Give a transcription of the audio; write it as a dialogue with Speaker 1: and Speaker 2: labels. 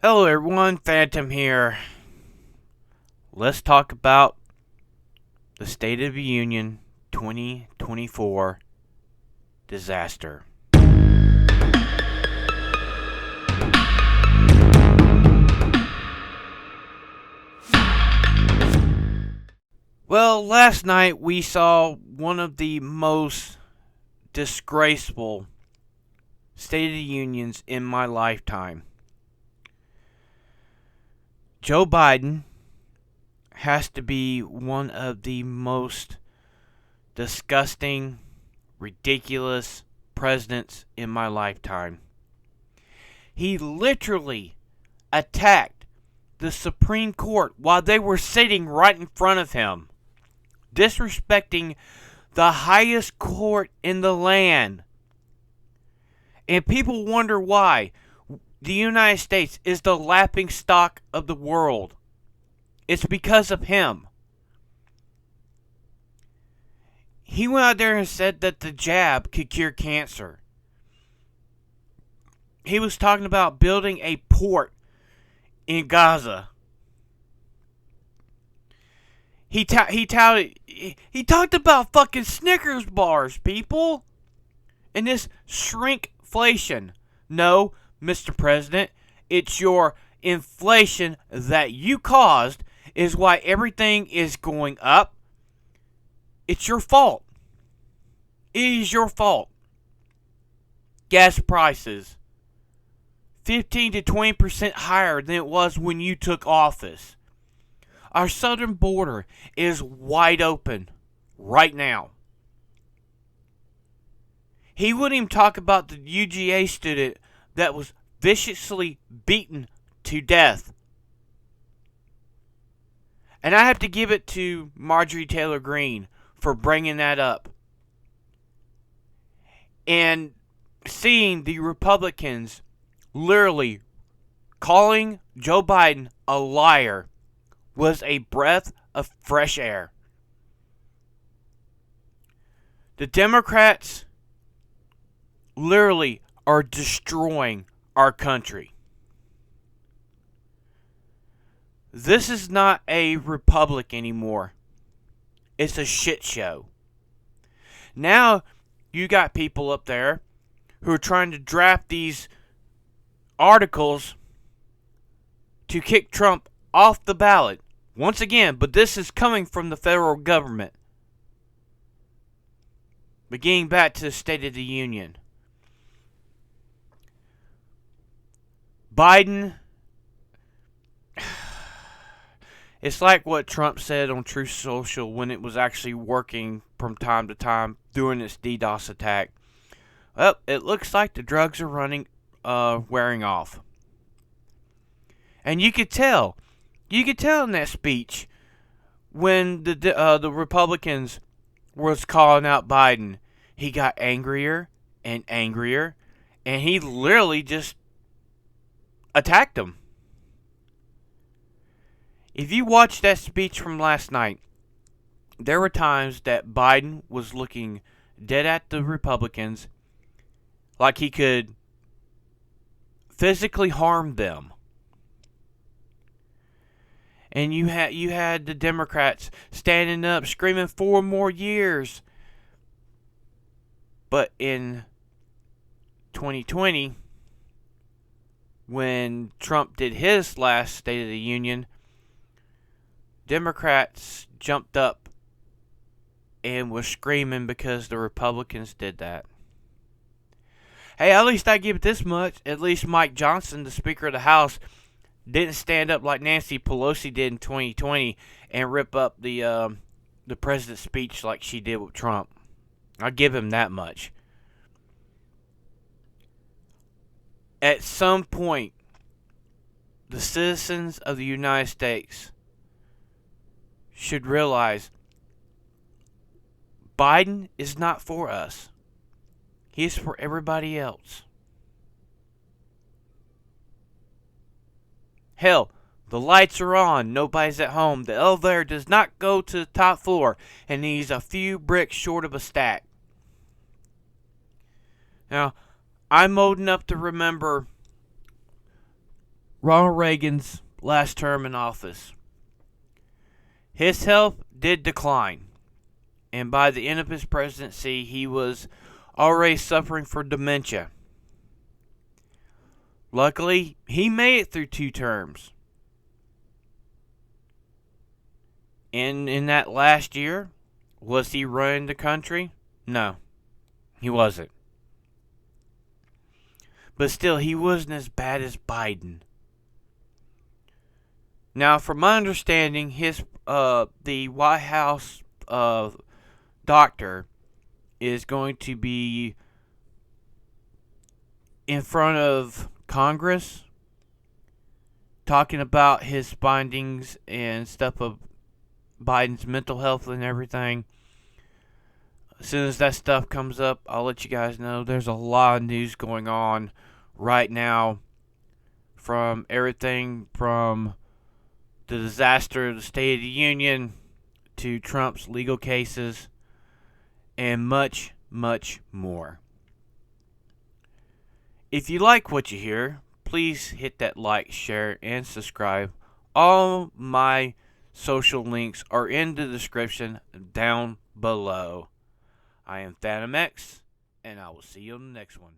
Speaker 1: Hello everyone, Phantom here. Let's talk about the State of the Union 2024 disaster. Well, last night we saw one of the most disgraceful State of the Unions in my lifetime. Joe Biden has to be one of the most disgusting, ridiculous presidents in my lifetime. He literally attacked the Supreme Court while they were sitting right in front of him, disrespecting the highest court in the land. And people wonder why the United States is the laughing stock of the world. It's because of him. He went out there and said that the jab could cure cancer. He was talking about building a port in Gaza. He talked about fucking Snickers bars, people, and this shrinkflation. No, Mr. President, it's your inflation that you caused is why everything is going up. It's your fault. It is your fault. Gas prices 15 to 20% higher than it was when you took office. Our southern border is wide open right now. He wouldn't even talk about the UGA student that was viciously beaten to death. And I have to give it to Marjorie Taylor Greene for bringing that up. And seeing the Republicans literally calling Joe Biden a liar was a breath of fresh air. The Democrats literally are destroying our country. This is not a republic anymore. It's a shit show. Now you got people up there who are trying to draft these articles to kick Trump off the ballot. Once again, but this is coming from the federal government. But getting back to the State of the Union. Biden, it's like what Trump said on Truth Social when it was actually working from time to time during its DDoS attack. Well, it looks like the drugs are wearing off. And you could tell in that speech when the Republicans was calling out Biden, he got angrier and angrier, and he literally just attacked them. If you watch that speech from last night, there were times that Biden was looking dead at the Republicans like he could physically harm them. And you had the Democrats standing up screaming 4 more years. But in 2020, when Trump did his last State of the Union, Democrats jumped up and was screaming because the Republicans did that. Hey, at least I give it this much. At least Mike Johnson, the Speaker of the House, didn't stand up like Nancy Pelosi did in 2020 and rip up the president's speech like she did with Trump. I'll give him that much. At some point, the citizens of the United States should realize Biden is not for us. He's for everybody else. Hell, the lights are on, nobody's at home, the elevator does not go to the top floor, and he's a few bricks short of a stack. Now, I'm old enough to remember Ronald Reagan's last term in office. His health did decline, and by the end of his presidency, he was already suffering from dementia. Luckily, he made it through 2 terms. And in that last year, was he running the country? No, he wasn't. But still, he wasn't as bad as Biden. Now, from my understanding, the White House doctor is going to be in front of Congress talking about his findings and stuff of Biden's mental health and everything. As soon as that stuff comes up, I'll let you guys know. There's a lot of news going on right now, from everything from the disaster of the State of the Union to Trump's legal cases and much, much more. If you like what you hear, please hit that like, share, and subscribe. All my social links are in the description down below. I am Phantom X, and I will see you on the next one.